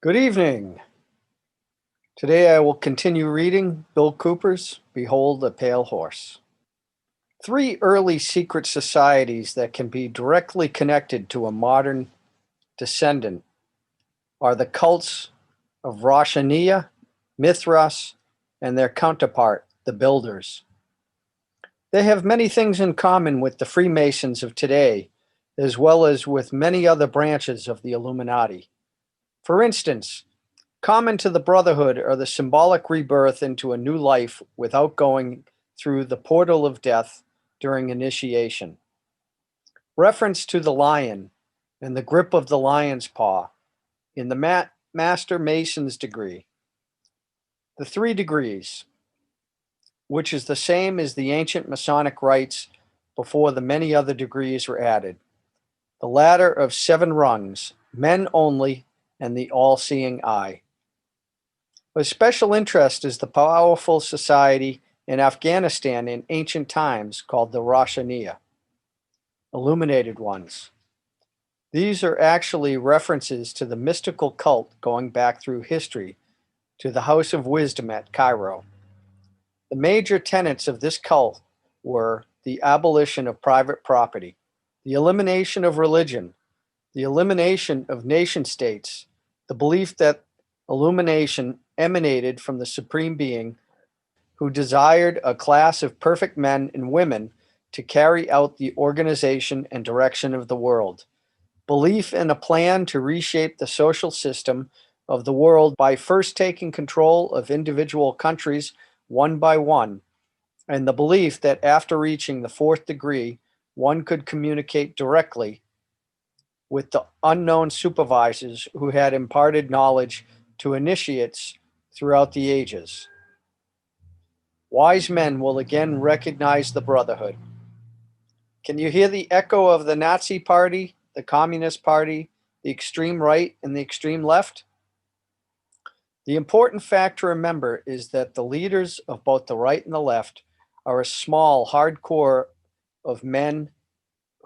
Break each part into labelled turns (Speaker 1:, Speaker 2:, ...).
Speaker 1: Good evening. Today I will continue reading Bill Cooper's Behold a Pale Horse. Three early secret societies that can be directly connected to a modern descendant are the cults of Roshaniya, Mithras, and their counterpart, the Builders. They have many things in common with the Freemasons of today, as well as with many other branches of the Illuminati. For instance, common to the Brotherhood are the symbolic rebirth into a new life without going through the portal of death during initiation. Reference to the lion and the grip of the lion's paw in the Master Mason's degree. The 3 degrees, which is the same as the ancient Masonic rites before the many other degrees were added. The ladder of 7 rungs, men only, and the all-seeing eye. Of special interest is the powerful society in Afghanistan in ancient times called the Roshaniya, Illuminated Ones. These are actually references to the mystical cult going back through history to the House of Wisdom at Cairo. The major tenets of this cult were the abolition of private property, the elimination of religion, the elimination of nation states, the belief that illumination emanated from the Supreme Being who desired a class of perfect men and women to carry out the organization and direction of the world. Belief in a plan to reshape the social system of the world by first taking control of individual countries one by one, and the belief that after reaching the 4th degree, one could communicate directly with the unknown supervisors who had imparted knowledge to initiates throughout the ages. Wise men will again recognize the Brotherhood. Can you hear the echo of the Nazi Party, the Communist Party, the extreme right, and the extreme left? The important fact to remember is that the leaders of both the right and the left are a small, hardcore of men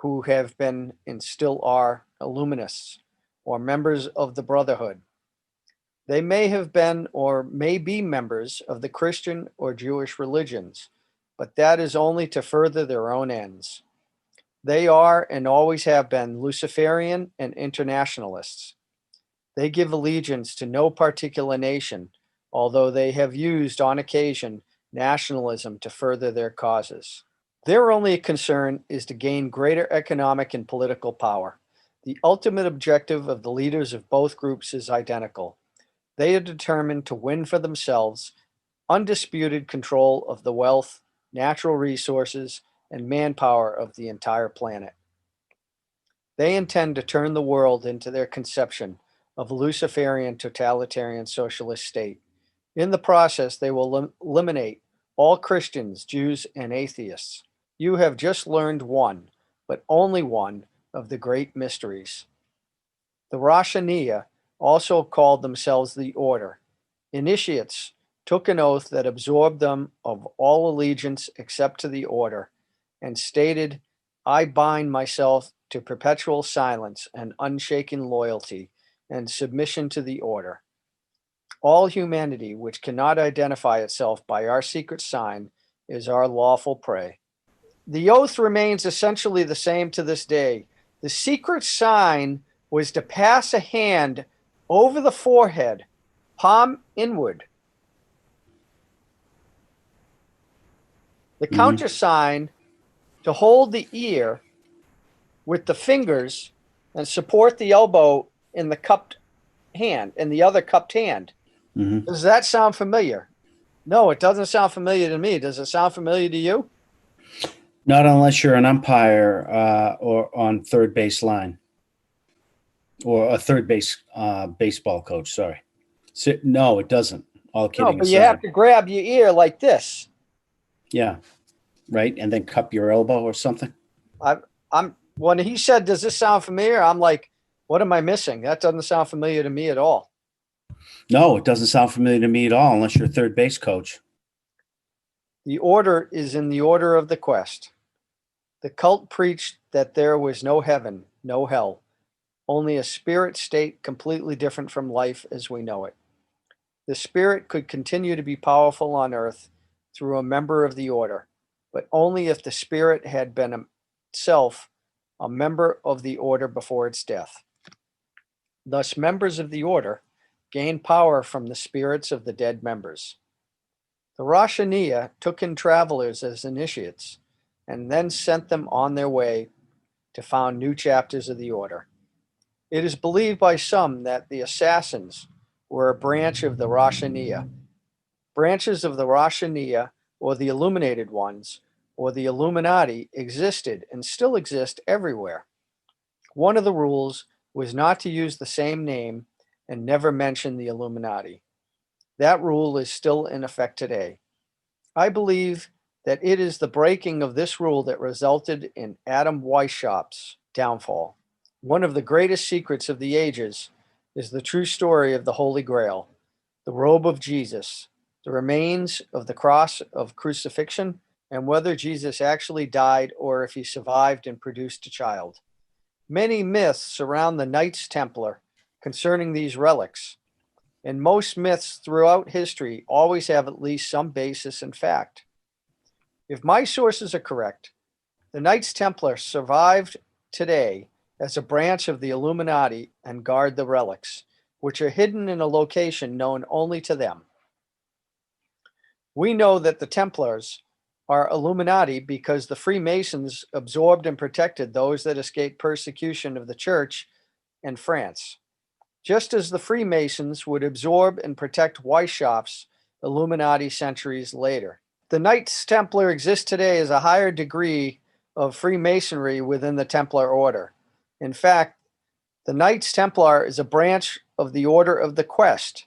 Speaker 1: who have been and still are illuminists or members of the Brotherhood. They may have been or may be members of the Christian or Jewish religions, but that is only to further their own ends. They are and always have been Luciferian and internationalists. They give allegiance to no particular nation, although they have used on occasion nationalism to further their causes. Their only concern is to gain greater economic and political power. The ultimate objective of the leaders of both groups is identical. They are determined to win for themselves undisputed control of the wealth, natural resources, and manpower of the entire planet. They intend to turn the world into their conception of a Luciferian totalitarian socialist state. In the process, they will eliminate all Christians, Jews, and atheists. You have just learned one, but only one, of the great mysteries. The Roshaniya also called themselves the Order. Initiates took an oath that absorbed them of all allegiance except to the Order, and stated, I bind myself to perpetual silence and unshaken loyalty and submission to the Order. All humanity which cannot identify itself by our secret sign is our lawful prey. The oath remains essentially the same to this day. The secret sign was to pass a hand over the forehead, palm inward. The countersign to hold the ear with the fingers and support the elbow in the cupped hand, in the other cupped hand. Does that sound familiar? No, it doesn't sound familiar to me. Does it sound familiar to you?
Speaker 2: Not unless you're an umpire or on third base line or a third base baseball coach. Sorry. So, no, it doesn't. All kidding
Speaker 1: but
Speaker 2: aside.
Speaker 1: you have to grab your ear like this.
Speaker 2: Yeah. Right. And then cup your elbow or something.
Speaker 1: I'm when he said, does this sound familiar? I'm like, what am I missing? That doesn't sound familiar to me at all.
Speaker 2: No, it doesn't sound familiar to me at all unless you're a third base coach.
Speaker 1: The order is in the order of the quest. The cult preached that there was no heaven, no hell, only a spirit state completely different from life as we know it. The spirit could continue to be powerful on earth through a member of the order, but only if the spirit had been itself a member of the order before its death. Thus, members of the order gain power from the spirits of the dead members. The Roshaniya took in travelers as initiates and then sent them on their way to found new chapters of the order. It is believed by some that the assassins were a branch of the Roshaniya. Branches of the Roshaniya, or the illuminated ones, or the Illuminati, existed and still exist everywhere. One of the rules was not to use the same name and never mention the Illuminati. That rule is still in effect today. I believe that it is the breaking of this rule that resulted in Adam Weishaupt's downfall. One of the greatest secrets of the ages is the true story of the Holy Grail, the robe of Jesus, the remains of the cross of crucifixion, and whether Jesus actually died or if he survived and produced a child. Many myths surround the Knights Templar concerning these relics, and most myths throughout history always have at least some basis in fact. If my sources are correct, the Knights Templar survived today as a branch of the Illuminati and guard the relics, which are hidden in a location known only to them. We know that the Templars are Illuminati because the Freemasons absorbed and protected those that escaped persecution of the church in France, just as the Freemasons would absorb and protect Weishaupt's Illuminati centuries later. The Knights Templar exist today as a higher degree of Freemasonry within the Templar Order. In fact, the Knights Templar is a branch of the Order of the Quest.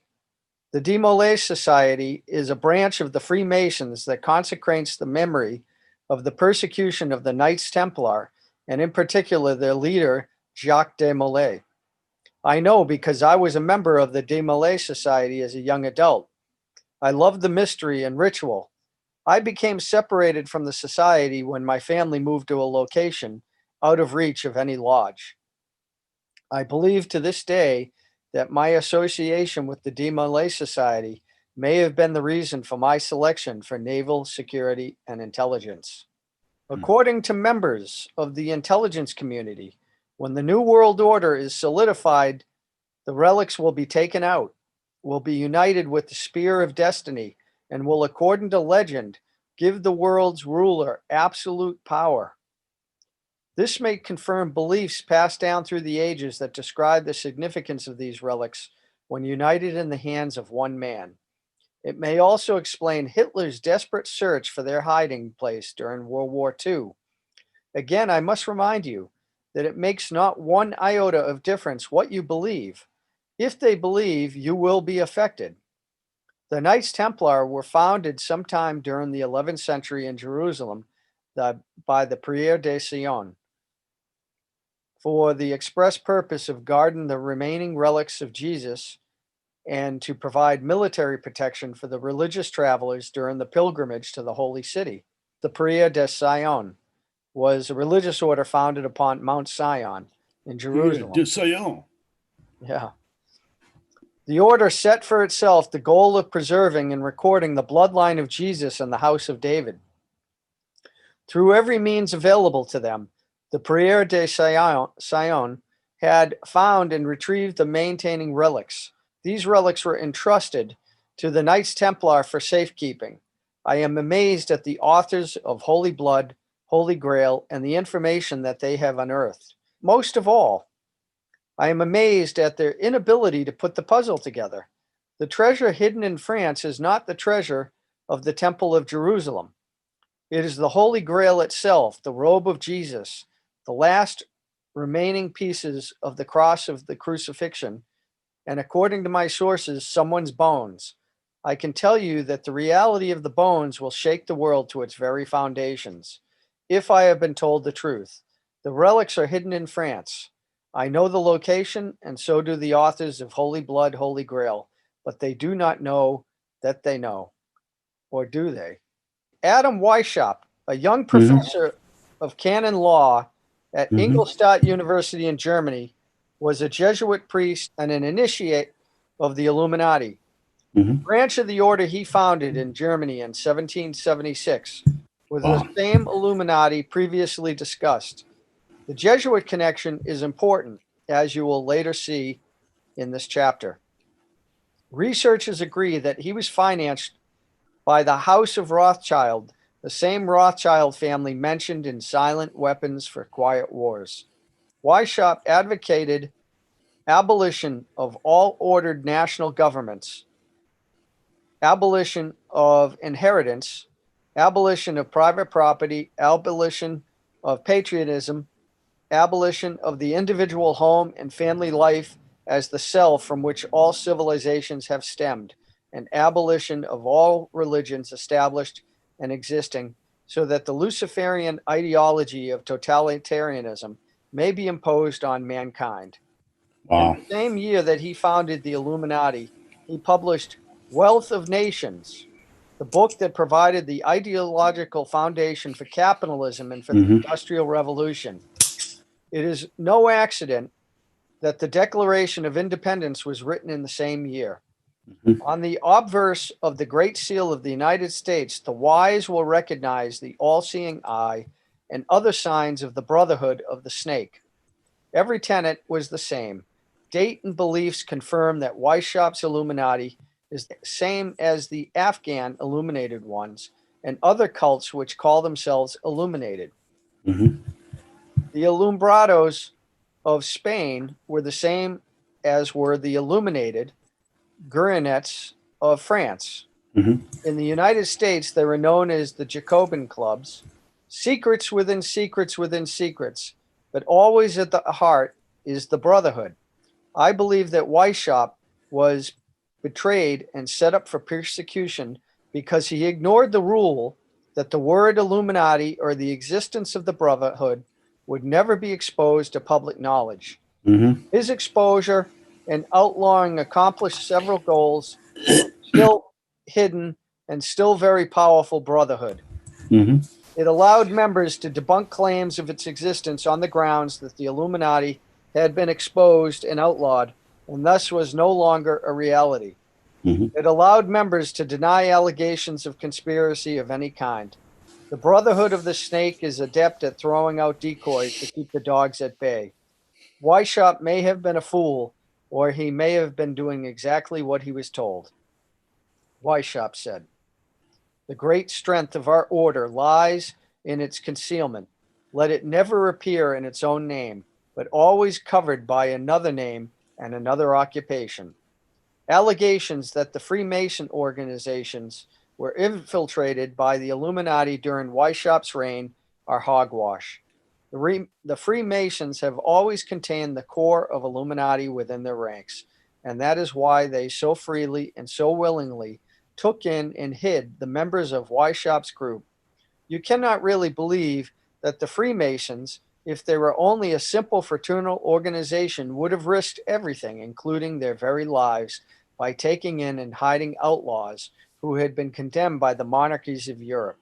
Speaker 1: The DeMolay Society is a branch of the Freemasons that consecrates the memory of the persecution of the Knights Templar, and in particular their leader, Jacques de Molay. I know because I was a member of the DeMolay Society as a young adult. I loved the mystery and ritual. I became separated from the society when my family moved to a location out of reach of any lodge. I believe to this day that my association with the DeMolay Society may have been the reason for my selection for naval security and intelligence. According to members of the intelligence community, when the New World Order is solidified, the relics will be taken out, will be united with the Spear of Destiny, and will, according to legend, give the world's ruler absolute power. This may confirm beliefs passed down through the ages that describe the significance of these relics when united in the hands of one man. It may also explain Hitler's desperate search for their hiding place during World War II. Again, I must remind you that it makes not one iota of difference what you believe. If they believe, you will be affected. The Knights Templar were founded sometime during the 11th century in Jerusalem by the Prière de Sion for the express purpose of guarding the remaining relics of Jesus and to provide military protection for the religious travelers during the pilgrimage to the Holy City. The Prière de Sion was a religious order founded upon Mount Sion in Jerusalem.
Speaker 2: De Sion.
Speaker 1: Yeah. The order set for itself the goal of preserving and recording the bloodline of Jesus and the house of David. Through every means available to them, the Prière de Sion had found and retrieved the maintaining relics. These relics were entrusted to the Knights Templar for safekeeping. I am amazed at the authors of Holy Blood, Holy Grail, and the information that they have unearthed. Most of all, I am amazed at their inability to put the puzzle together. The treasure hidden in France is not the treasure of the Temple of Jerusalem. It is the Holy Grail itself, the robe of Jesus, the last remaining pieces of the cross of the crucifixion, and according to my sources, someone's bones. I can tell you that the reality of the bones will shake the world to its very foundations. If I have been told the truth, the relics are hidden in France. I know the location, and so do the authors of Holy Blood, Holy Grail, but they do not know that they know. Or do they? Adam Weishaupt, a young professor of canon law at Ingolstadt University in Germany, was a Jesuit priest and an initiate of the Illuminati.
Speaker 2: Mm-hmm.
Speaker 1: Branch of the order he founded in Germany in 1776 was
Speaker 2: Wow.
Speaker 1: the same Illuminati previously discussed. The Jesuit connection is important, as you will later see in this chapter. Researchers agree that he was financed by the House of Rothschild, the same Rothschild family mentioned in Silent Weapons for Quiet Wars. Weishaupt advocated abolition of all ordered national governments, abolition of inheritance, abolition of private property, abolition of patriotism, abolition of the individual home and family life as the cell from which all civilizations have stemmed, and abolition of all religions established and existing, so that the Luciferian ideology of totalitarianism may be imposed on mankind. In
Speaker 2: Wow.
Speaker 1: the same year that he founded the Illuminati, he published Wealth of Nations, the book that provided the ideological foundation for capitalism and for the
Speaker 2: Mm-hmm.
Speaker 1: Industrial Revolution. It is no accident that the Declaration of Independence was written in the same year.
Speaker 2: Mm-hmm.
Speaker 1: On the obverse of the Great Seal of the United States, the wise will recognize the all-seeing eye and other signs of the Brotherhood of the Snake. Every tenet was the same. Date and beliefs confirm that Weishaupt's Illuminati is the same as the Afghan illuminated ones and other cults which call themselves illuminated.
Speaker 2: Mm-hmm.
Speaker 1: The Alumbrados of Spain were the same as were the illuminated Guernets of France.
Speaker 2: Mm-hmm.
Speaker 1: In the United States, they were known as the Jacobin clubs, secrets within secrets within secrets, but always at the heart is the Brotherhood. I believe that Weishaupt was betrayed and set up for persecution because he ignored the rule that the word Illuminati or the existence of the Brotherhood would never be exposed to public knowledge.
Speaker 2: Mm-hmm.
Speaker 1: His exposure and outlawing accomplished several goals in the still hidden and still very powerful Brotherhood.
Speaker 2: Mm-hmm.
Speaker 1: It allowed members to debunk claims of its existence on the grounds that the Illuminati had been exposed and outlawed and thus was no longer a reality.
Speaker 2: Mm-hmm.
Speaker 1: It allowed members to deny allegations of conspiracy of any kind. The Brotherhood of the Snake is adept at throwing out decoys to keep the dogs at bay. Weishaupt may have been a fool, or he may have been doing exactly what he was told. Weishaupt said, "The great strength of our order lies in its concealment. Let it never appear in its own name, but always covered by another name and another occupation. Allegations that the Freemason organizations were infiltrated by the Illuminati during Weishaupt's reign are hogwash. The Freemasons have always contained the core of Illuminati within their ranks, and that is why they so freely and so willingly took in and hid the members of Weishaupt's group. You cannot really believe that the Freemasons, if they were only a simple fraternal organization, would have risked everything, including their very lives, by taking in and hiding outlaws who had been condemned by the monarchies of Europe.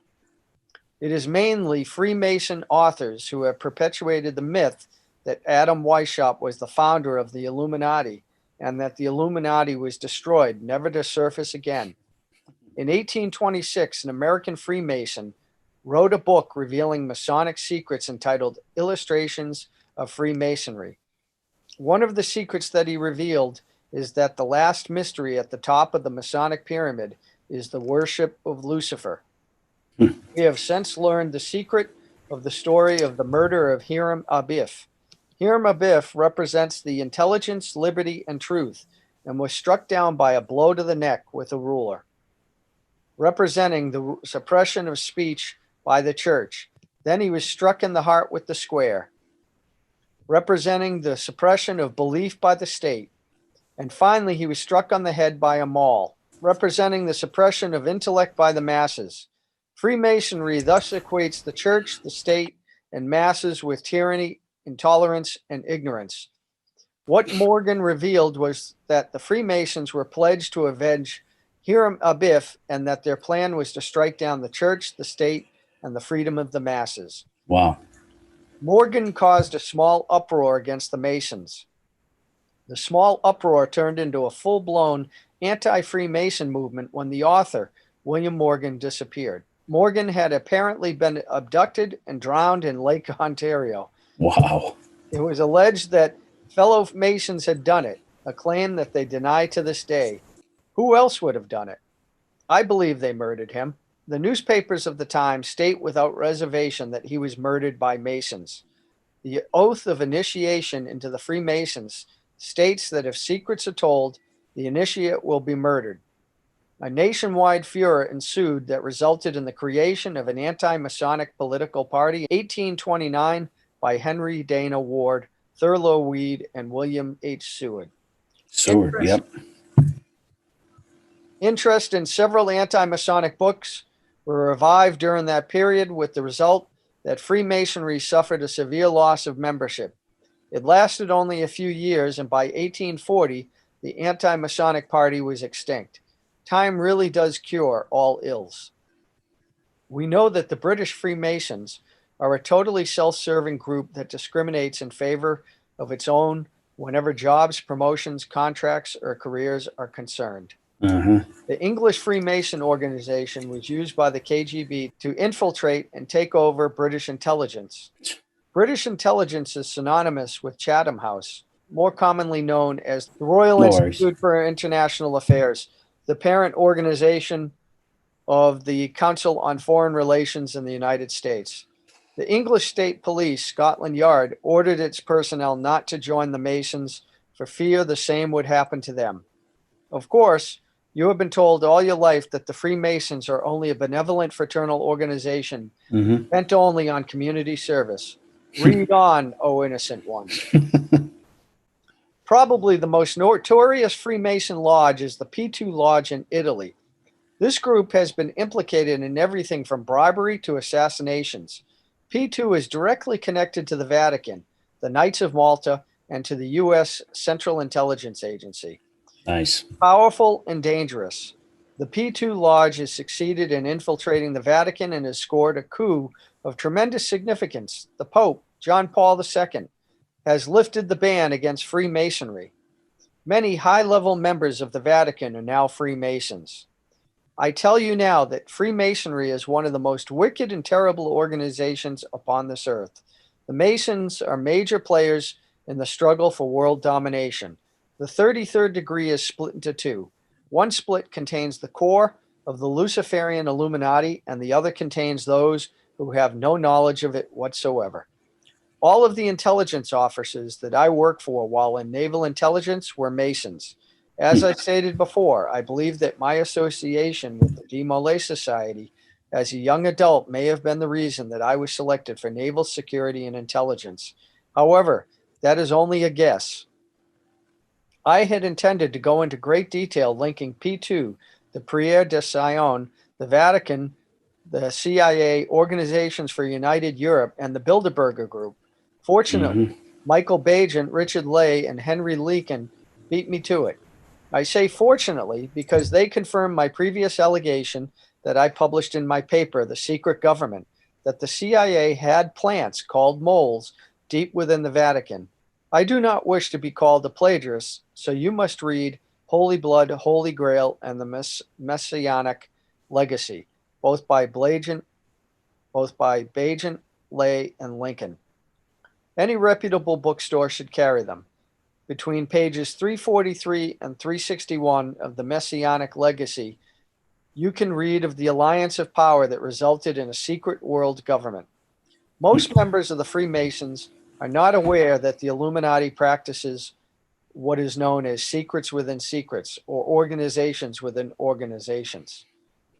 Speaker 1: It is mainly Freemason authors who have perpetuated the myth that Adam Weishaupt was the founder of the Illuminati and that the Illuminati was destroyed, never to surface again. In 1826, an American Freemason wrote a book revealing Masonic secrets entitled Illustrations of Freemasonry. One of the secrets that he revealed is that the last mystery at the top of the Masonic pyramid is the worship of Lucifer. We have since learned the secret of the story of the murder of Hiram Abiff. Hiram Abiff represents the intelligence, liberty, and truth, and was struck down by a blow to the neck with a ruler, representing the suppression of speech by the church. Then he was struck in the heart with the square, representing the suppression of belief by the state. And finally, he was struck on the head by a maul, representing the suppression of intellect by the masses. Freemasonry thus equates the church, the state, and masses with tyranny, intolerance, and ignorance. What Morgan revealed was that the Freemasons were pledged to avenge Hiram Abiff and that their plan was to strike down the church, the state, and the freedom of the masses.
Speaker 2: Wow.
Speaker 1: Morgan caused a small uproar against the Masons. The small uproar turned into a full-blown anti-Freemason movement when the author, William Morgan, disappeared. Morgan had apparently been abducted and drowned in Lake Ontario.
Speaker 2: Wow.
Speaker 1: It was alleged that fellow Masons had done it, a claim that they deny to this day. Who else would have done it? I believe they murdered him. The newspapers of the time state without reservation that he was murdered by Masons. The oath of initiation into the Freemasons states that if secrets are told, the initiate will be murdered. A nationwide furor ensued that resulted in the creation of an anti-Masonic political party in 1829 by Henry Dana Ward, Thurlow Weed, and William H. Seward.
Speaker 2: Seward, yep.
Speaker 1: Interest in several anti-Masonic books were revived during that period, with the result that Freemasonry suffered a severe loss of membership. It lasted only a few years, and by 1840, the anti-Masonic party was extinct. Time really does cure all ills. We know that the British Freemasons are a totally self-serving group that discriminates in favor of its own whenever jobs, promotions, contracts, or careers are concerned. The English Freemason organization was used by the KGB to infiltrate and take over British intelligence. British intelligence is synonymous with Chatham House, more commonly known as the Royal Institute for International Affairs, the parent organization of the Council on Foreign Relations in the United States. The English State Police, Scotland Yard, ordered its personnel not to join the Masons for fear the same would happen to them. Of course, you have been told all your life that the Freemasons are only a benevolent fraternal organization bent only on community service. Read on, O innocent one. Probably the most notorious Freemason lodge is the P2 Lodge in Italy. This group has been implicated in everything from bribery to assassinations. P2 is directly connected to the Vatican, the Knights of Malta, and to the U.S. Central Intelligence Agency.
Speaker 2: Nice.
Speaker 1: Powerful and dangerous. The P2 Lodge has succeeded in infiltrating the Vatican and has scored a coup of tremendous significance. The Pope, John Paul II, has lifted the ban against Freemasonry. Many high-level members of the Vatican are now Freemasons. I tell you now that Freemasonry is one of the most wicked and terrible organizations upon this earth. The Masons are major players in the struggle for world domination. The 33rd degree is split into two. One split contains the core of the Luciferian Illuminati, and the other contains those who have no knowledge of it whatsoever. All of the intelligence officers that I worked for while in naval intelligence were Masons. As I stated before, I believe that my association with the Demolay Society as a young adult may have been the reason that I was selected for naval security and intelligence. However, that is only a guess. I had intended to go into great detail linking P2, the Prière de Sion, the Vatican, the CIA, Organizations for United Europe, and the Bilderberger Group. Fortunately, Michael Bagent, Richard Lay, and Henry Leakin beat me to it. I say fortunately because they confirmed my previous allegation that I published in my paper, The Secret Government, that the CIA had plants called moles deep within the Vatican. I do not wish to be called a plagiarist, so you must read Holy Blood, Holy Grail, and the Messianic Legacy, both by Bagent, Lay, and Lincoln. Any reputable bookstore should carry them. Between pages 343 and 361 of the Messianic Legacy, you can read of the alliance of power that resulted in a secret world government. Most members of the Freemasons are not aware that the Illuminati practices what is known as secrets within secrets, or organizations within organizations.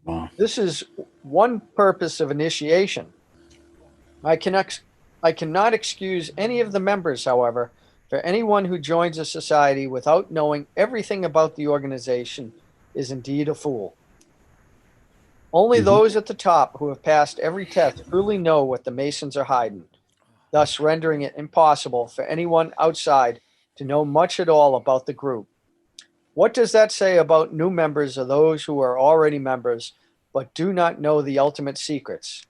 Speaker 2: Wow.
Speaker 1: This is one purpose of initiation. I cannot excuse any of the members, however, for anyone who joins a society without knowing everything about the organization is indeed a fool. Only those at the top who have passed every test truly know what the Masons are hiding, thus rendering it impossible for anyone outside to know much at all about the group. What does that say about new members or those who are already members but do not know the ultimate secrets?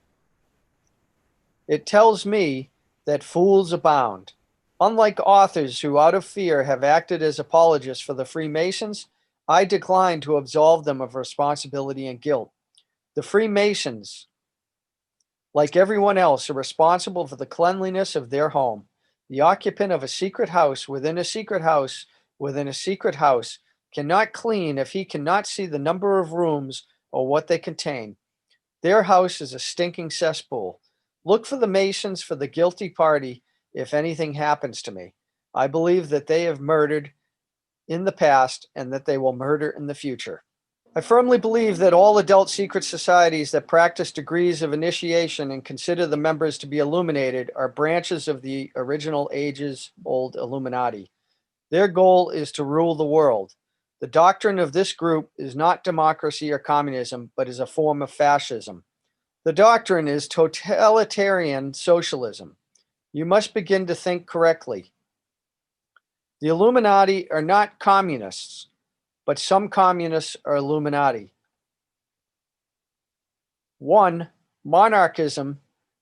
Speaker 1: It tells me that fools abound. Unlike authors who, out of fear, have acted as apologists for the Freemasons, I decline to absolve them of responsibility and guilt. The Freemasons, like everyone else, are responsible for the cleanliness of their home. The occupant of a secret house within a secret house within a secret house cannot clean if he cannot see the number of rooms or what they contain. Their house is a stinking cesspool. Look for the Masons for the guilty party if anything happens to me. I believe that they have murdered in the past and that they will murder in the future. I firmly believe that all adult secret societies that practice degrees of initiation and consider the members to be illuminated are branches of the original ages-old Illuminati. Their goal is to rule the world. The doctrine of this group is not democracy or communism, but is a form of fascism. The doctrine is totalitarian socialism. You must begin to think correctly. The Illuminati are not communists, but some communists are Illuminati. 1. Monarchism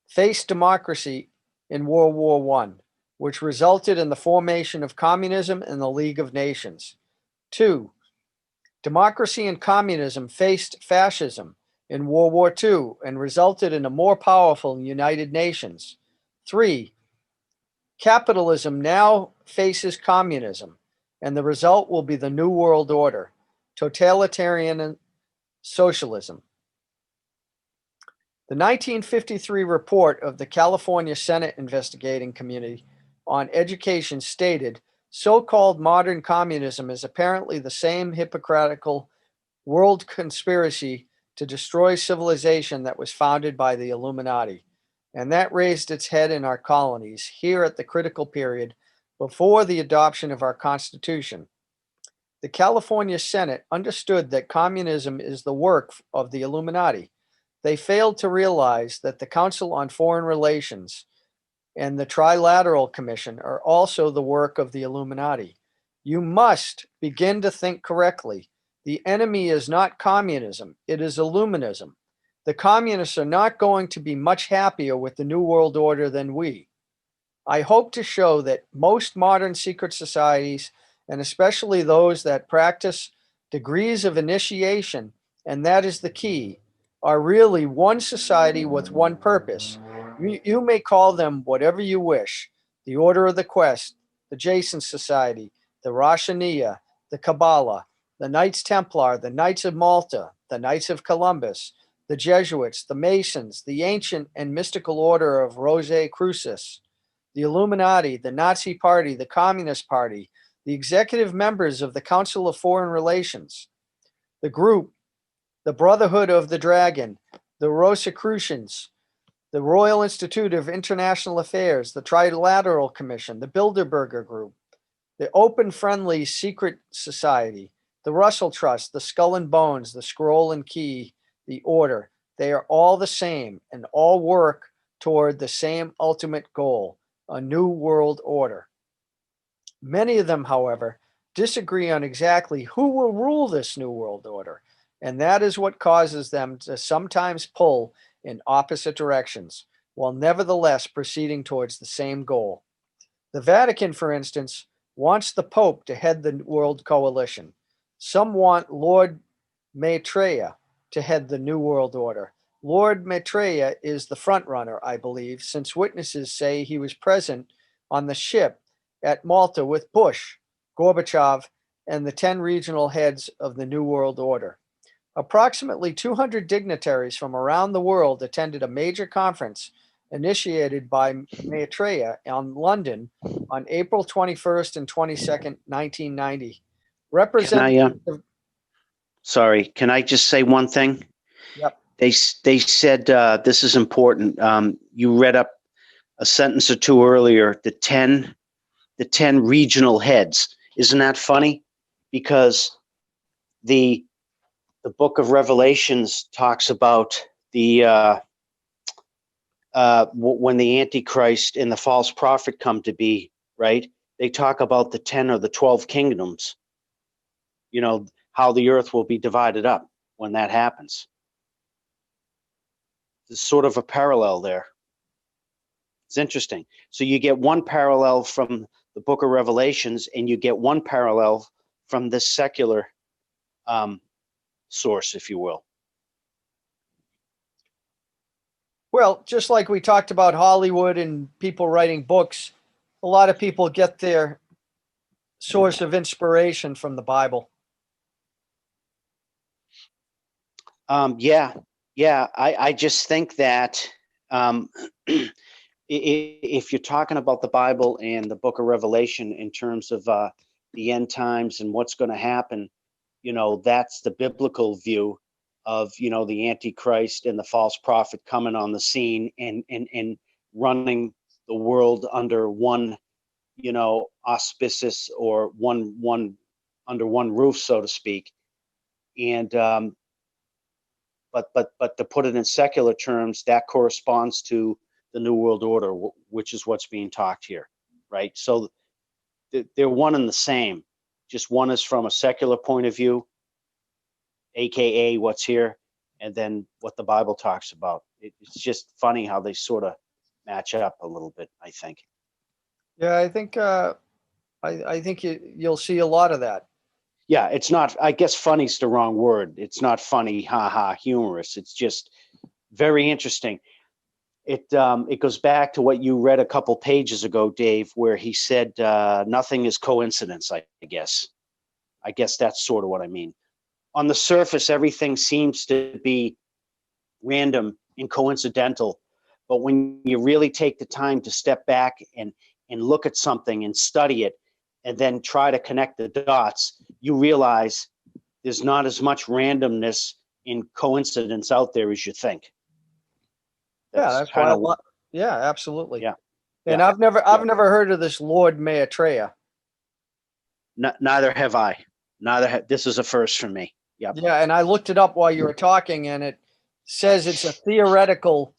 Speaker 1: faced democracy in World War I, which resulted in the formation of communism and the League of Nations. 2. Democracy and communism faced fascism in World War II and resulted in a more powerful United Nations. 3. Capitalism now faces communism, and the result will be the New World Order, totalitarian socialism. The 1953 report of the California Senate Investigating Committee on Education stated, so-called modern communism is apparently the same hypocritical world conspiracy to destroy civilization that was founded by the Illuminati. And that raised its head in our colonies here at the critical period before the adoption of our Constitution. The California Senate understood that communism is the work of the Illuminati. They failed to realize that the Council on Foreign Relations and the Trilateral Commission are also the work of the Illuminati. You must begin to think correctly. The enemy is not communism, it is Illuminism. The communists are not going to be much happier with the New World Order than we. I hope to show that most modern secret societies, and especially those that practice degrees of initiation, and that is the key, are really one society with one purpose. You may call them whatever you wish: the Order of the Quest, the Jason Society, the Roshaniya, the Kabbalah, the Knights Templar, the Knights of Malta, the Knights of Columbus, the Jesuits, the Masons, the ancient and mystical order of Rosicrucis, the Illuminati, the Nazi Party, the Communist Party, the executive members of the Council of Foreign Relations, the group, the Brotherhood of the Dragon, the Rosicrucians, the Royal Institute of International Affairs, the Trilateral Commission, the Bilderberger Group, the Open Friendly Secret Society, the Russell Trust, the Skull and Bones, the Scroll and Key, the Order. They are all the same and all work toward the same ultimate goal, a new world order. Many of them, however, disagree on exactly who will rule this new world order, and that is what causes them to sometimes pull in opposite directions, while nevertheless proceeding towards the same goal. The Vatican, for instance, wants the Pope to head the World Coalition. Some want Lord Maitreya to head the New World Order. Lord Maitreya is the frontrunner, I believe, since witnesses say he was present on the ship at Malta with Bush, Gorbachev, and the 10 regional heads of the New World Order. Approximately 200 dignitaries from around the world attended a major conference initiated by Maitreya in London on April 21st and 22nd, 1990.
Speaker 3: Sorry, can I just say one thing?
Speaker 1: Yep.
Speaker 3: They said this is important. You read up a sentence or two earlier. The 10 regional heads. Isn't that funny? Because the book of Revelations talks about the when the Antichrist and the false prophet come to be, right? They talk about the 10 or the 12 kingdoms. You know, how the earth will be divided up when that happens. There's sort of a parallel there. It's interesting. So you get one parallel from the book of Revelations, and you get one parallel from this secular source, if you will.
Speaker 1: Well, just like we talked about Hollywood and people writing books, a lot of people get their source of inspiration from the Bible.
Speaker 3: Yeah. I just think that if you're talking about the Bible and the book of Revelation in terms of the end times and what's going to happen, that's the biblical view of, the Antichrist and the false prophet coming on the scene and running the world under one, auspices, or one under one roof, so to speak. And but to put it in secular terms, that corresponds to the New World Order, which is what's being talked here, right? So they're one and the same. Just one is from a secular point of view, aka what's here, and then what the Bible talks about. It's just funny how they sort of match up a little bit, I think.
Speaker 1: Yeah, I think I think you'll see a lot of that.
Speaker 3: Yeah, it's not, I guess funny's the wrong word. It's not funny, haha, humorous. It's just very interesting. It goes back to what you read a couple pages ago, Dave, where he said nothing is coincidence, I guess. I guess that's sort of what I mean. On the surface, everything seems to be random and coincidental. But when you really take the time to step back and look at something and study it, and then try to connect the dots, you realize there's not as much randomness in coincidence out there as you think.
Speaker 1: That's
Speaker 3: kind
Speaker 1: why.
Speaker 3: of,
Speaker 1: Yeah, absolutely.
Speaker 3: Yeah.
Speaker 1: And
Speaker 3: Yeah.
Speaker 1: I've never heard of this Lord Maitreya.
Speaker 3: neither have I. This is a first for me. Yep.
Speaker 1: Yeah, and I looked it up while you were talking, and it says it's a theoretical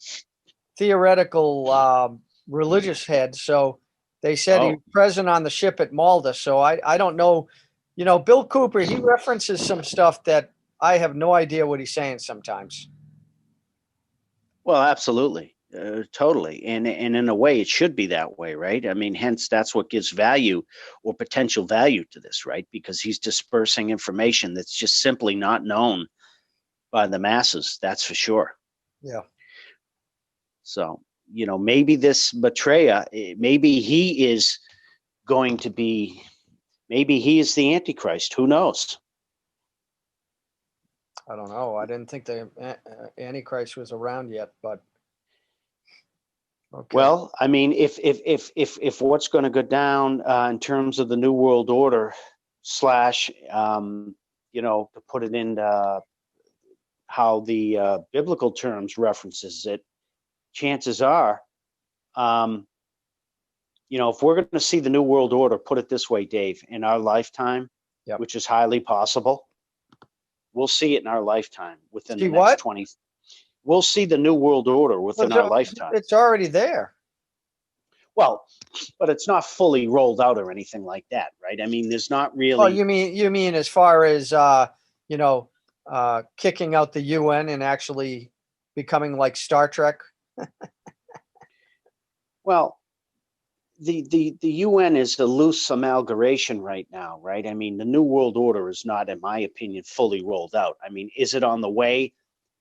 Speaker 1: religious head. So they said he was present on the ship at Malta. So I don't know. Bill Cooper, he references some stuff that I have no idea what he's saying sometimes.
Speaker 3: Well, absolutely. Totally. And in a way, it should be that way, right? I mean, hence that's what gives value or potential value to this, right? Because he's dispersing information that's just simply not known by the masses. That's for sure.
Speaker 1: Yeah.
Speaker 3: So, maybe this Maitreya, maybe he is going to be, maybe he is the Antichrist. Who knows?
Speaker 1: I don't know. I didn't think the Antichrist was around yet, but okay.
Speaker 3: Well, I mean, if what's going to go down in terms of the New World Order slash, to put it in how the biblical terms references it, chances are, if we're going to see the New World Order, put it this way, Dave, in our lifetime,
Speaker 1: Yep.
Speaker 3: which is highly possible, we'll see it in our lifetime within
Speaker 1: See
Speaker 3: the next
Speaker 1: what?
Speaker 3: 20. We'll see the New World Order within our lifetime.
Speaker 1: It's already there.
Speaker 3: Well, but it's not fully rolled out or anything like that, right? I mean, there's not really.
Speaker 1: Oh, you mean as far as kicking out the UN and actually becoming like Star Trek?
Speaker 3: Well, the UN is a loose amalgamation right now, right? I mean, the New World Order is not, in my opinion, fully rolled out. I mean, is it on the way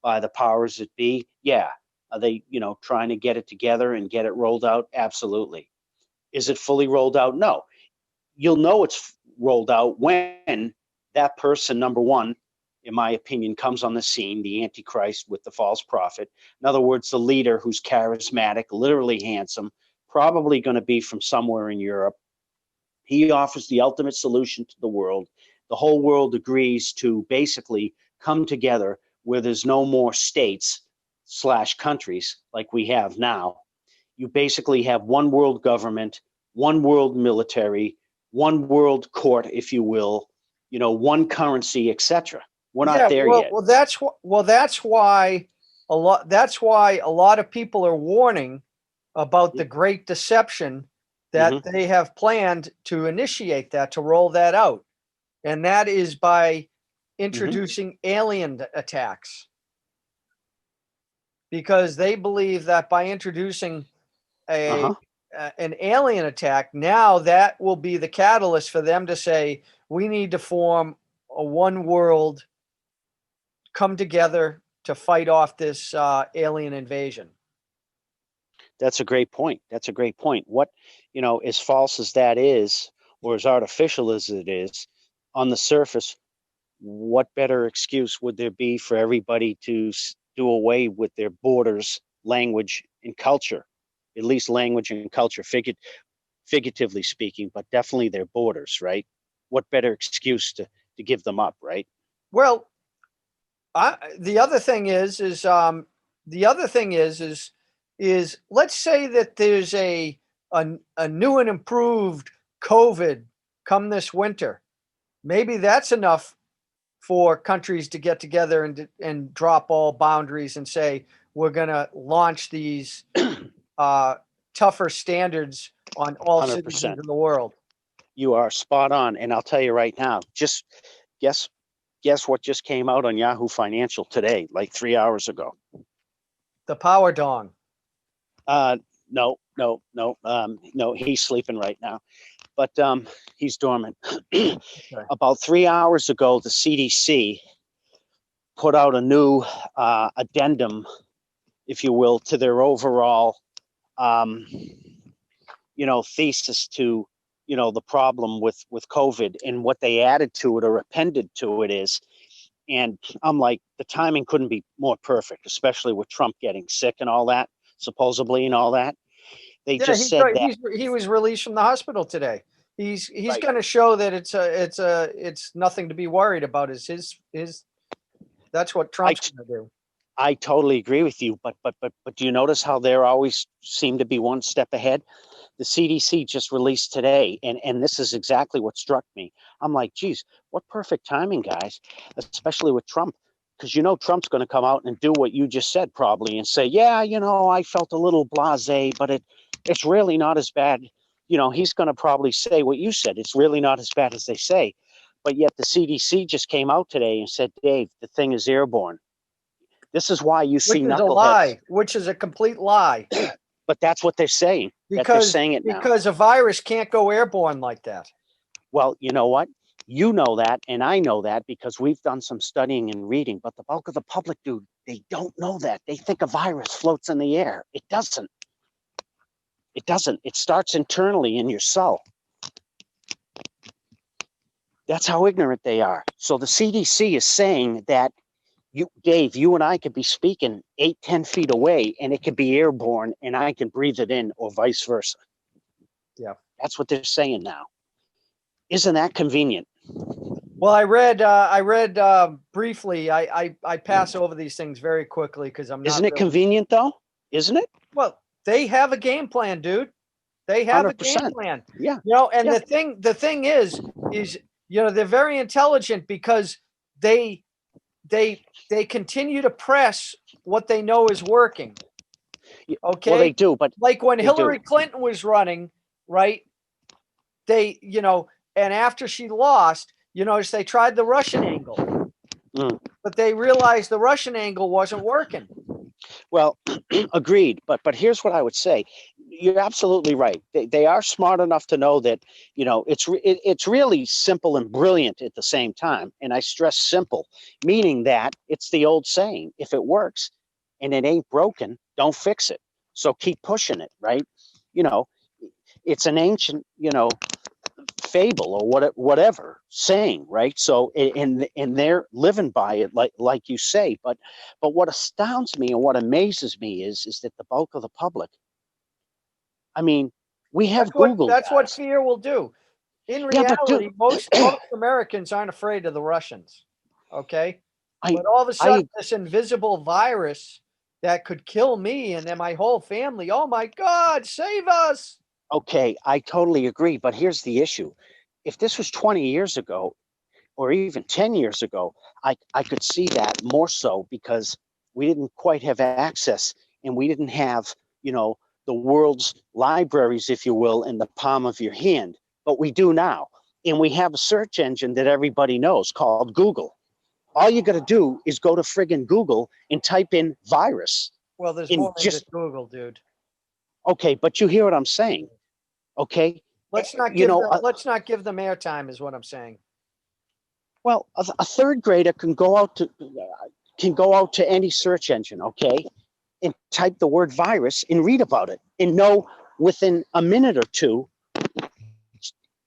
Speaker 3: by the powers that be? Yeah. Are they, trying to get it together and get it rolled out? Absolutely. Is it fully rolled out? No. You'll know it's rolled out when that person, number one, in my opinion, comes on the scene, the Antichrist with the false prophet. In other words, the leader who's charismatic, literally handsome, probably going to be from somewhere in Europe. He offers the ultimate solution to the world. The whole world agrees to basically come together where there's no more states / countries like we have now. You basically have one world government, one world military, one world court, if you will, one currency, etc. We're not there yet.
Speaker 1: Well, that's why a lot of people are warning about the Great Deception that they have planned to initiate that, to roll that out. And that is by introducing alien attacks. Because they believe that by introducing
Speaker 3: Uh-huh.
Speaker 1: an alien attack, now that will be the catalyst for them to say, we need to form a one world, come together to fight off this alien invasion.
Speaker 3: That's a great point. That's a great point. What, as false as that is, or as artificial as it is, on the surface, what better excuse would there be for everybody to do away with their borders, language, and culture? At least language and culture, figuratively speaking, but definitely their borders, right? What better excuse to give them up, right?
Speaker 1: Well, the other thing is let's say that there's a new and improved COVID come this winter. Maybe that's enough for countries to get together and drop all boundaries and say, we're going to launch these tougher standards on all
Speaker 3: 100%.
Speaker 1: citizens in the world.
Speaker 3: You are spot on. And I'll tell you right now, just guess what just came out on Yahoo Financial today, like 3 hours ago.
Speaker 1: The power dong.
Speaker 3: No, he's sleeping right now, but he's dormant.
Speaker 1: Okay.
Speaker 3: About 3 hours ago, the CDC put out a new addendum, if you will, to their overall, thesis to, the problem with COVID, and what they added to it or appended to it is, and I'm like, the timing couldn't be more perfect, especially with Trump getting sick and all that, supposedly, and all that. They just said that
Speaker 1: he was released from the hospital today. He's
Speaker 3: Right.
Speaker 1: going to show that it's nothing to be worried about. Is his that's what Trump's going to do.
Speaker 3: I totally agree with you, but do you notice how they're always seem to be one step ahead? The CDC just released today, and this is exactly what struck me. I'm like, geez, what perfect timing, guys, especially with Trump, because Trump's going to come out and do what you just said probably and say, yeah, I felt a little blasé, but it's really not as bad. He's going to probably say what you said. It's really not as bad as they say. But yet the CDC just came out today and said, Dave, the thing is airborne. This is why you see
Speaker 1: Which is a lie, which is a complete lie.
Speaker 3: But that's what they're saying. They're saying it now.
Speaker 1: Because a virus can't go airborne like that.
Speaker 3: Well, you know what? You know that, and I know that because we've done some studying and reading, but the bulk of the public, dude, they don't know that. They think a virus floats in the air. It doesn't. It doesn't. It starts internally in your cell. That's how ignorant they are. So the CDC is saying that Dave, you and I could be speaking 8-10 feet away and it could be airborne and I can breathe it in, or vice versa.
Speaker 1: Yeah.
Speaker 3: That's what they're saying now. Isn't that convenient?
Speaker 1: Well, I read briefly. I pass over these things very quickly because I'm not.
Speaker 3: Isn't it convenient though? Isn't it?
Speaker 1: Well, they have a game plan, dude. They have 100%. A game plan.
Speaker 3: Yeah.
Speaker 1: And the thing is, they're very intelligent because they continue to press what they know is working. Okay.
Speaker 3: Well, they do, but
Speaker 1: like when Hillary Clinton was running, right? They, and after she lost, they tried the Russian angle, but they realized the Russian angle wasn't working.
Speaker 3: Well, agreed. But here's what I would say. You're absolutely right. They are smart enough to know that, it's really simple and brilliant at the same time. And I stress simple, meaning that it's the old saying, if it works and it ain't broken, don't fix it. So keep pushing it, right? It's an ancient, fable or whatever saying, right? So and they're living by it, like you say. But what astounds me and what amazes me is that the bulk of the public, I mean, we have Google.
Speaker 1: That's what fear will do. In reality, most Americans aren't afraid of the Russians. Okay. But all of a sudden, this invisible virus that could kill me and then my whole family. Oh my God, save us.
Speaker 3: Okay, I totally agree. But here's the issue. If this was 20 years ago or even 10 years ago, I could see that more so because we didn't quite have access and we didn't have, the world's libraries, if you will, in the palm of your hand. But we do now. And we have a search engine that everybody knows called Google. All you got to do is go to friggin' Google and type in virus.
Speaker 1: Well, there's more than just Google, dude.
Speaker 3: Okay, but you hear what I'm saying. Okay.
Speaker 1: Let's not
Speaker 3: You
Speaker 1: give
Speaker 3: know,
Speaker 1: them, let's not give them airtime is what I'm saying.
Speaker 3: well, a third grader can go out to any search engine, okay, and type the word virus and read about it and know within a minute or two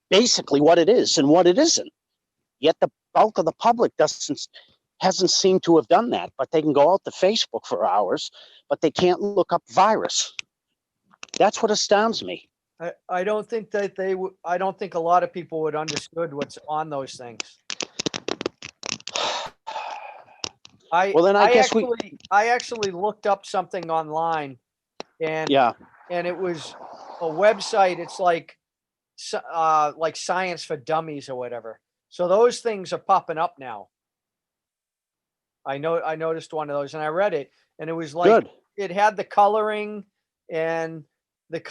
Speaker 3: basically what it is and what it isn't. Yet the bulk of the public hasn't seemed to have done that. But they can go out to Facebook for hours, but they can't look up virus. That's what astounds me.
Speaker 1: I don't think that they would. I don't think a lot of people would understood what's on those things.
Speaker 3: Well, then I guess
Speaker 1: I actually looked up something online, and
Speaker 3: yeah.
Speaker 1: and it was a website. It's like Science for Dummies or whatever. So those things are popping up now. I noticed one of those, and I read it, and it was like
Speaker 3: Good.
Speaker 1: it had the coloring and like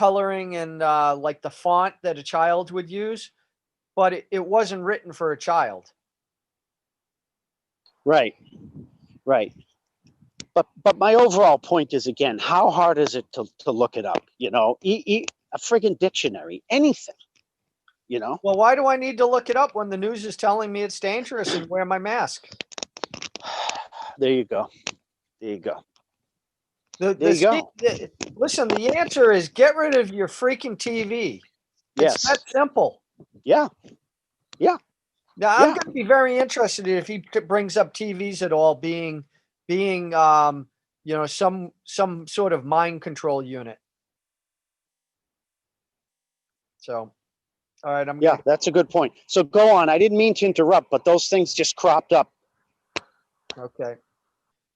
Speaker 1: the font that a child would use, but it wasn't written for a child.
Speaker 3: Right. Right. But my overall point is, again, how hard is it to look it up? You know, a friggin' dictionary, anything. You know.
Speaker 1: Well, why do I need to look it up when the news is telling me it's dangerous and wear my mask?
Speaker 3: There you go. There you go.
Speaker 1: Listen, the answer is get rid of your freaking TV.
Speaker 3: Yes.
Speaker 1: It's that simple.
Speaker 3: Yeah. Yeah.
Speaker 1: Now, I'm going to be very interested if he brings up TVs at all being some sort of mind control unit. So, all right.
Speaker 3: That's a good point. So go on. I didn't mean to interrupt, but those things just cropped up.
Speaker 1: Okay.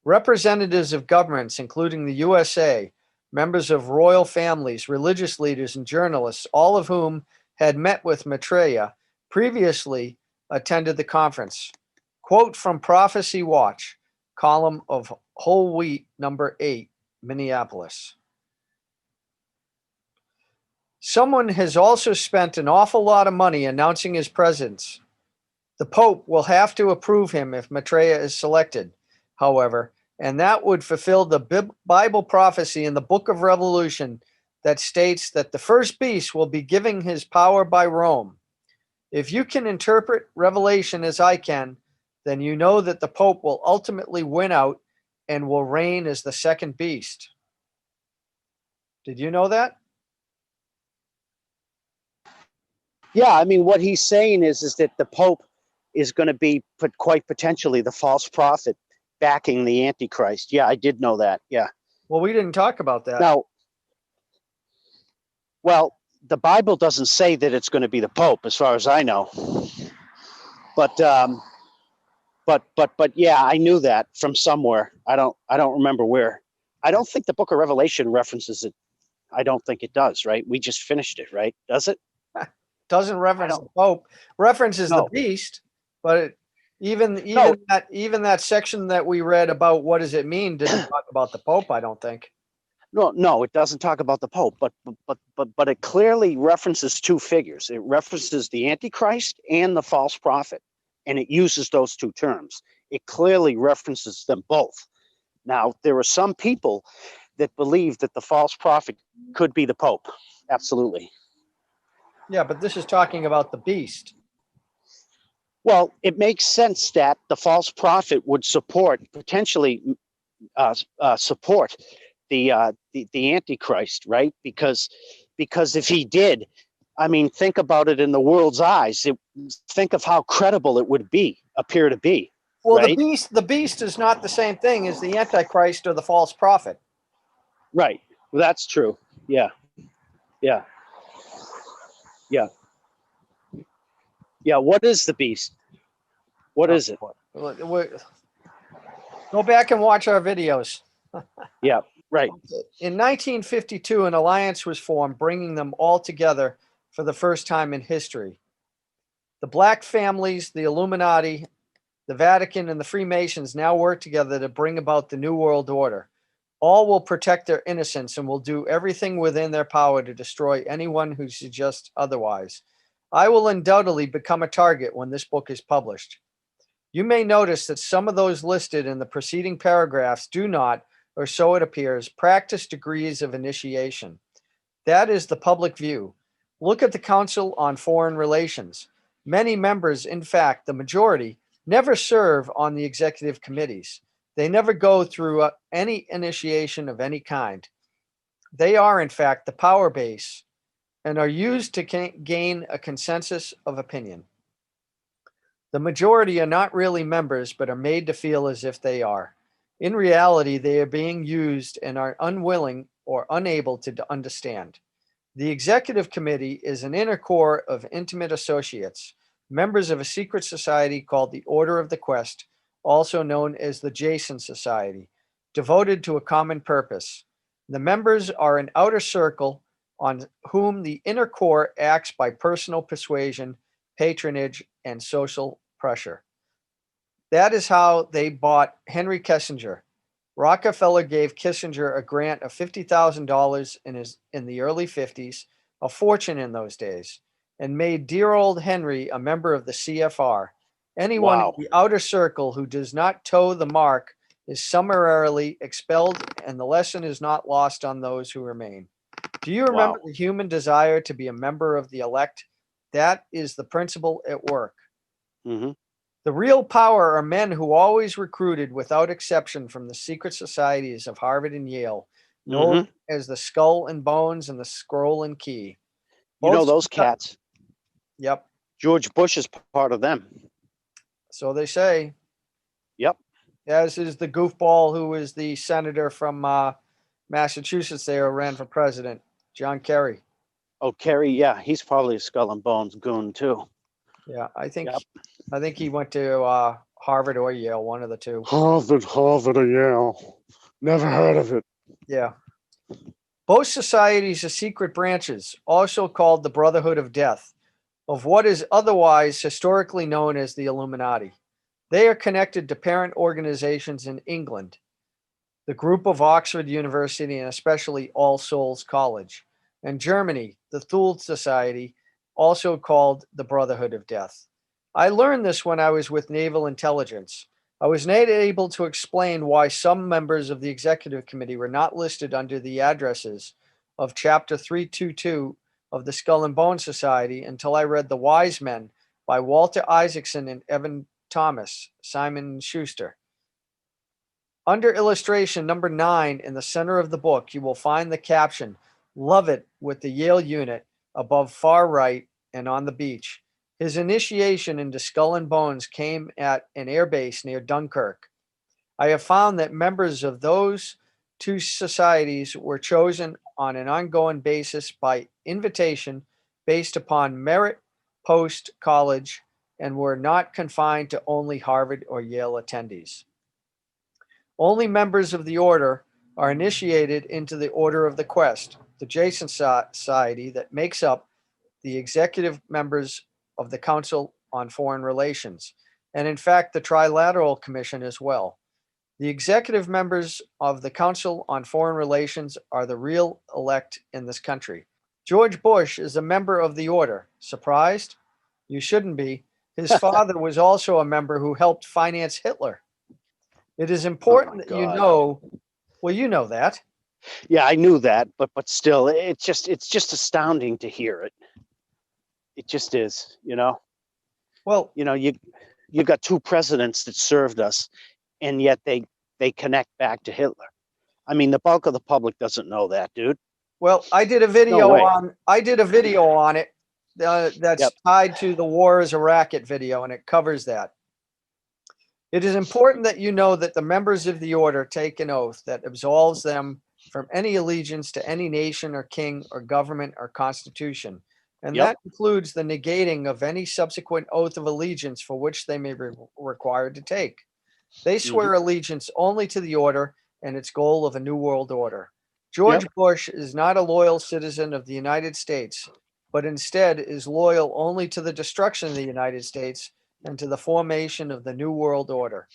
Speaker 1: Representatives of governments, including the USA, members of royal families, religious leaders, and journalists, all of whom had met with Maitreya, previously attended the conference. Quote from Prophecy Watch, column of Whole Wheat, number 8, Minneapolis. Someone has also spent an awful lot of money announcing his presence. The Pope will have to approve him if Maitreya is selected, however, and that would fulfill the Bible prophecy in the Book of Revelation that states that the first beast will be giving his power by Rome. If you can interpret Revelation as I can, then you know that the Pope will ultimately win out and will reign as the second beast. Did you know that?
Speaker 3: Yeah, I mean, what he's saying is that the Pope is going to be quite potentially the false prophet backing the Antichrist. Yeah, I did know that. Yeah.
Speaker 1: Well, we didn't talk about that.
Speaker 3: Now, well, the Bible doesn't say that it's going to be the Pope, as far as I know. But yeah, I knew that from somewhere. I don't remember where. I don't think the Book of Revelation references it. I don't think it does. Right? We just finished it. Right? Does it?
Speaker 1: Doesn't reference the Pope. References the beast, but even that section that we read about what does it mean didn't talk about the Pope. I don't think.
Speaker 3: No, it doesn't talk about the Pope, but it clearly references two figures. It references the Antichrist and the false prophet, and it uses those two terms. It clearly references them both. Now, there are some people that believe that the false prophet could be the Pope. Absolutely.
Speaker 1: Yeah, but this is talking about the beast.
Speaker 3: Well, it makes sense that the false prophet would potentially support the Antichrist, right? Because if he did, I mean, think about it in the world's eyes. Think of how credible it would appear to be.
Speaker 1: Well,
Speaker 3: right?
Speaker 1: the beast is not the same thing as the Antichrist or the false prophet.
Speaker 3: Right. Well, that's true. Yeah. What is the beast? What is it?
Speaker 1: Go back and watch our videos.
Speaker 3: Yeah. Right.
Speaker 1: In 1952, an alliance was formed, bringing them all together for the first time in history. The Black families, the Illuminati, the Vatican, and the Freemasons now work together to bring about the New World Order. All will protect their innocence and will do everything within their power to destroy anyone who suggests otherwise. I will undoubtedly become a target when this book is published. You may notice that some of those listed in the preceding paragraphs do not, or so it appears, practice degrees of initiation. That is the public view. Look at the Council on Foreign Relations. Many members, in fact, the majority, never serve on the executive committees. They never go through any initiation of any kind. They are, in fact, the power base and are used to gain a consensus of opinion. The majority are not really members, but are made to feel as if they are. In reality, they are being used and are unwilling or unable to understand. The executive committee is an inner core of intimate associates, members of a secret society called the Order of the Quest, also known as the Jason Society, devoted to a common purpose. The members are an outer circle on whom the inner core acts by personal persuasion, patronage, and social pressure. That is how they bought Henry Kissinger. Rockefeller gave Kissinger a grant of $50,000 in the early 50s, a fortune in those days, and made dear old Henry a member of the CFR. Anyone
Speaker 3: Wow.
Speaker 1: in the outer circle who does not toe the mark is summarily expelled, and the lesson is not lost on those who remain. Do you remember
Speaker 3: Wow.
Speaker 1: the human desire to be a member of the elect? That is the principle at work.
Speaker 3: Hmm.
Speaker 1: The real power are men who always recruited without exception from the secret societies of Harvard and Yale, known
Speaker 3: Hmm.
Speaker 1: as the Skull and Bones and the Scroll and Key.
Speaker 3: You know
Speaker 1: Both,
Speaker 3: those cats.
Speaker 1: yep,
Speaker 3: George Bush is part of them.
Speaker 1: so they say,
Speaker 3: Yep.
Speaker 1: as is the goofball who is the senator from Massachusetts there who ran for president, John Kerry.
Speaker 3: Oh, Kerry. Yeah, he's probably a skull and bones goon too.
Speaker 1: Yeah, I think
Speaker 3: Yep.
Speaker 1: he went to Harvard or Yale, one of the two.
Speaker 4: Harvard, or Yale. Never heard of it.
Speaker 1: Yeah. Both societies are secret branches, also called the Brotherhood of Death, of what is otherwise historically known as the Illuminati. They are connected to parent organizations in England, the group of Oxford University and especially All Souls College, and Germany, the Thule Society, also called the Brotherhood of Death. I learned this when I was with Naval Intelligence. I was not able to explain why some members of the executive committee were not listed under the addresses of Chapter 322 of the Skull and Bone Society until I read The Wise Men by Walter Isaacson and Evan Thomas, Simon Schuster. Under illustration number 9 in the center of the book, you will find the caption, "Love It with the Yale Unit," above far right and on the beach. His initiation into Skull and Bones came at an airbase near Dunkirk. I have found that members of those two societies were chosen on an ongoing basis by invitation based upon merit post college and were not confined to only Harvard or Yale attendees. Only members of the order are initiated into the Order of the Quest, the Jason Society that makes up the executive members of the Council on Foreign Relations, and in fact, the Trilateral Commission as well. The executive members of the Council on Foreign Relations are the real elect in this country. George Bush is a member of the order. Surprised? You shouldn't be. His father was also a member who helped finance Hitler. It is important that you
Speaker 3: God.
Speaker 1: know, well, you know that.
Speaker 3: Yeah, I knew that, but still, it's just astounding to hear it. It just is, you know.
Speaker 1: Well,
Speaker 3: You got two presidents that served us, and yet they connect back to Hitler. I mean, the bulk of the public doesn't know that, dude.
Speaker 1: I did a video
Speaker 3: way.
Speaker 1: on it that's
Speaker 3: Yep.
Speaker 1: tied to the War is a Racket video, and it covers that. It is important that you know that the members of the order take an oath that absolves them from any allegiance to any nation or king or government or constitution. And
Speaker 3: Yep.
Speaker 1: that includes the negating of any subsequent oath of allegiance for which they may be required to take. They swear allegiance only to the order and its goal of a new world order. George Bush is not a loyal citizen of the United States, but instead is loyal only to the destruction of the United States and to the formation of the New World Order.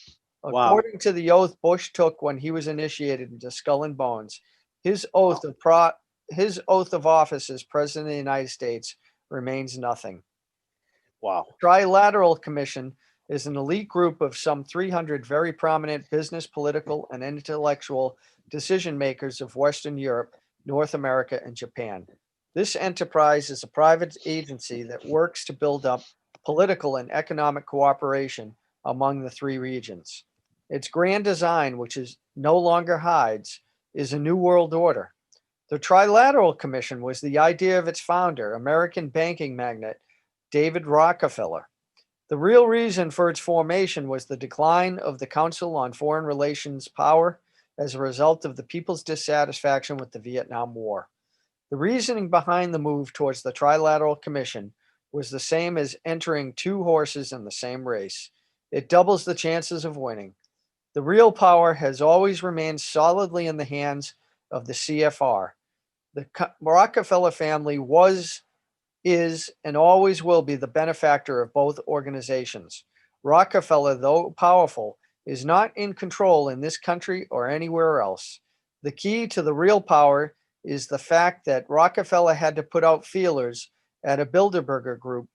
Speaker 3: Wow.
Speaker 1: According to the oath Bush took when he was initiated into Skull and Bones, his oath of office as President of the United States remains nothing.
Speaker 3: Wow.
Speaker 1: The Trilateral Commission is an elite group of some 300 very prominent business, political, and intellectual decision makers of Western Europe, North America, and Japan. This enterprise is a private agency that works to build up political and economic cooperation among the three regions. Its grand design, which is no longer hides, is a new world order. The Trilateral Commission was the idea of its founder, American banking magnate David Rockefeller. The real reason for its formation was the decline of the Council on Foreign Relations power as a result of the people's dissatisfaction with the Vietnam War. The reasoning behind the move towards the Trilateral Commission was the same as entering two horses in the same race. It doubles the chances of winning. The real power has always remained solidly in the hands of the CFR. The Rockefeller family was, is, and always will be the benefactor of both organizations. Rockefeller, though powerful, is not in control in this country or anywhere else. The key to the real power is the fact that Rockefeller had to put out feelers at a Bilderberger group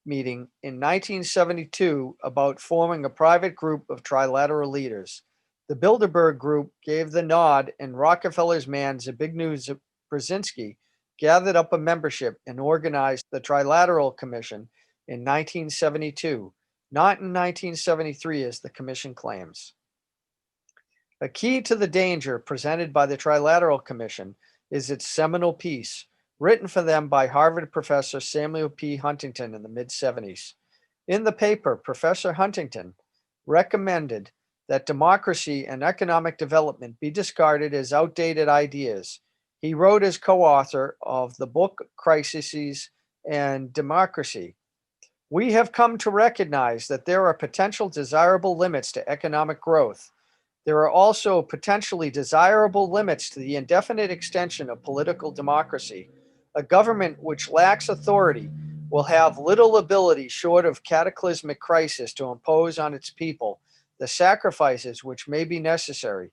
Speaker 1: meeting in 1972 about forming a private group of trilateral leaders. The Bilderberg group gave the nod, and Rockefeller's man Zbigniew Brzezinski gathered up a membership and organized the Trilateral Commission in 1972, not in 1973 as the commission claims. A key to the danger presented by the Trilateral Commission is its seminal piece, written for them by Harvard professor Samuel P. Huntington in the mid-70s. In the paper, Professor Huntington recommended that democracy and economic development be discarded as outdated ideas. He wrote as co-author of the book Crises and Democracy. We have come to recognize that there are potential desirable limits to economic growth. There are also potentially desirable limits to the indefinite extension of political democracy. A government which lacks authority will have little ability short of cataclysmic crisis to impose on its people the sacrifices which may be necessary.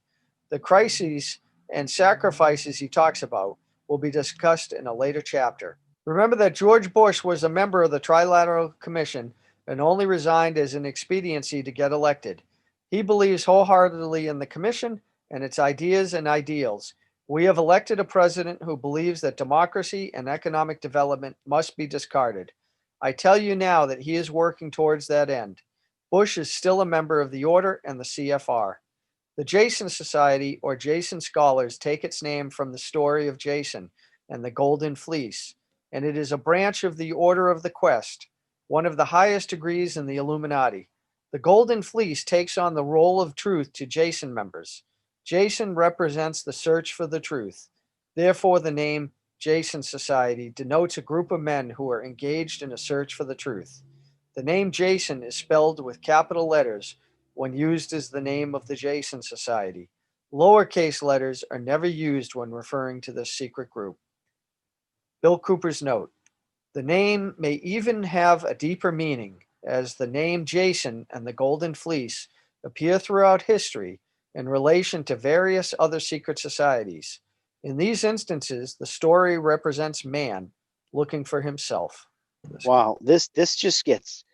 Speaker 1: The crises and sacrifices he talks about will be discussed in a later chapter. Remember that George Bush was a member of the Trilateral Commission and only resigned as an expediency to get elected. He believes wholeheartedly in the commission and its ideas and ideals. We have elected a president who believes that democracy and economic development must be discarded. I tell you now that he is working towards that end. Bush is still a member of the order and the CFR. The Jason Society, or Jason Scholars, take its name from the story of Jason and the Golden Fleece, and it is a branch of the Order of the Quest, one of the highest degrees in the Illuminati. The Golden Fleece takes on the role of truth to Jason members. Jason represents the search for the truth. Therefore, the name Jason Society denotes a group of men who are engaged in a search for the truth. The name Jason is spelled with capital letters when used as the name of the Jason Society. Lowercase letters are never used when referring to this secret group. Bill Cooper's note: the name may even have a deeper meaning, as the name Jason and the Golden Fleece appear throughout history in relation to various other secret societies. In these instances, the story represents man looking for himself.
Speaker 3: Wow, this just gets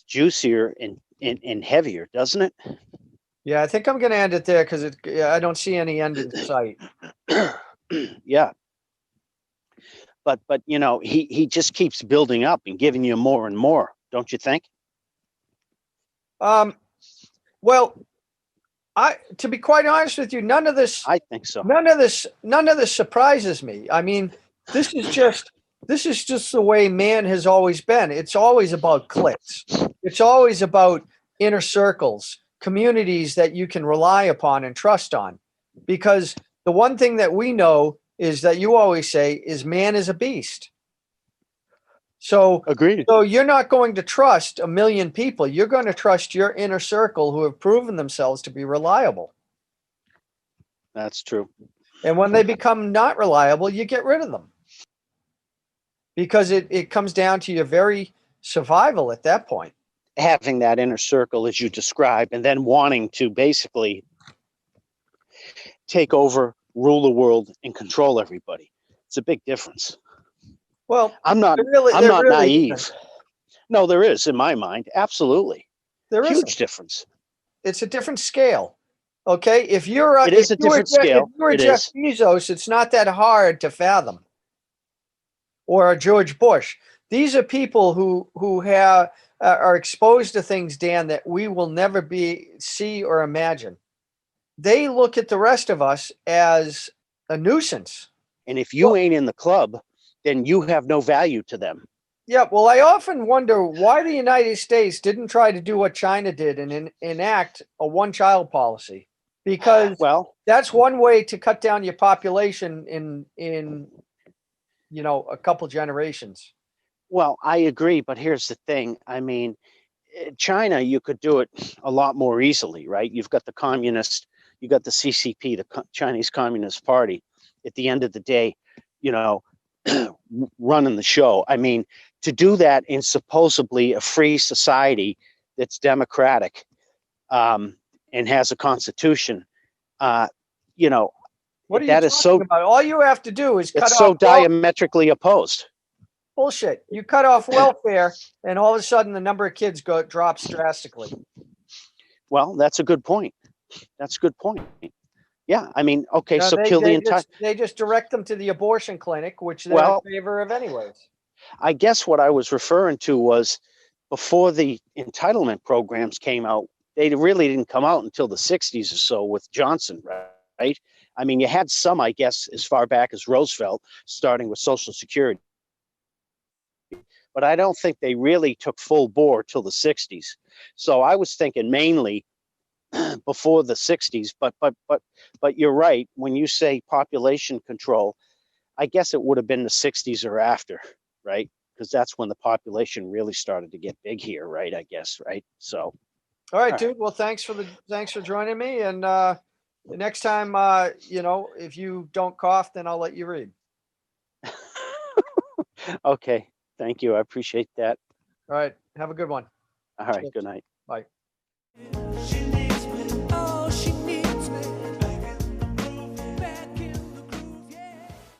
Speaker 3: juicier and heavier, doesn't it?
Speaker 1: Yeah, I think I'm going to end it there because I don't see any end in sight.
Speaker 3: Yeah. But you know, he just keeps building up and giving you more and more, don't you think?
Speaker 1: Well, to be quite honest with you, none of this
Speaker 3: I think so.
Speaker 1: None of this surprises me. I mean, this is just the way man has always been. It's always about cliques. It's always about inner circles, communities that you can rely upon and trust on. Because the one thing that we know is that you always say is man is a beast. So
Speaker 3: Agreed.
Speaker 1: So you're not going to trust a million people. You're going to trust your inner circle who have proven themselves to be reliable.
Speaker 3: That's true.
Speaker 1: And when they become not reliable, you get rid of them. Because it comes down to your very survival at that point.
Speaker 3: Having that inner circle as you describe, and then wanting to basically take over, rule the world, and control everybody. It's a big difference.
Speaker 1: Well,
Speaker 3: I'm not naive.
Speaker 1: Isn't.
Speaker 3: No, there is in my mind. Absolutely.
Speaker 1: There is
Speaker 3: huge difference.
Speaker 1: It's a different scale. Okay. If you're
Speaker 3: it is a different scale.
Speaker 1: If you're Jeff Bezos, it's not that hard to fathom. or a George Bush. These are people who have are exposed to things, Dan, that we will never see or imagine. They look at the rest of us as a nuisance.
Speaker 3: And if you ain't in the club, then you have no value to them.
Speaker 1: Yeah, well, I often wonder why the United States didn't try to do what China did and enact a one-child policy, because
Speaker 3: Well,
Speaker 1: that's one way to cut down your population in a couple generations.
Speaker 3: well, I agree, but here's the thing. I mean, China, you could do it a lot more easily, right? You've got the communist, you got the CCP, the Chinese Communist Party. At the end of the day, running the show. I mean, to do that in supposedly a free society that's democratic and has a constitution,
Speaker 1: What are you
Speaker 3: that
Speaker 1: talking
Speaker 3: is so
Speaker 1: about? All you have to do is cut
Speaker 3: it's
Speaker 1: off
Speaker 3: so diametrically opposed.
Speaker 1: bullshit. You cut off welfare, and all of a sudden the number of kids drops drastically.
Speaker 3: Well, that's a good point. That's a good point. Yeah, I mean, okay,
Speaker 1: No,
Speaker 3: so kill the entire.
Speaker 1: They just direct them to the abortion clinic, which they're
Speaker 3: Well,
Speaker 1: in favor of anyways.
Speaker 3: I guess what I was referring to was before the entitlement programs came out, they really didn't come out until the 60s or so with Johnson, right? I mean, you had some, I guess, as far back as Roosevelt, starting with Social Security. But I don't think they really took full bore till the 60s. So I was thinking mainly before the 60s, but you're right. When you say population control, I guess it would have been the 60s or after, right? Because that's when the population really started to get big here, right? I guess, right? So,
Speaker 1: All right, dude. Well, thanks for joining me. And the next time, if you don't cough, then I'll let you read.
Speaker 3: okay. Thank you. I appreciate that.
Speaker 1: All right. Have a good one.
Speaker 3: All right.
Speaker 1: Cheers.
Speaker 3: Good night.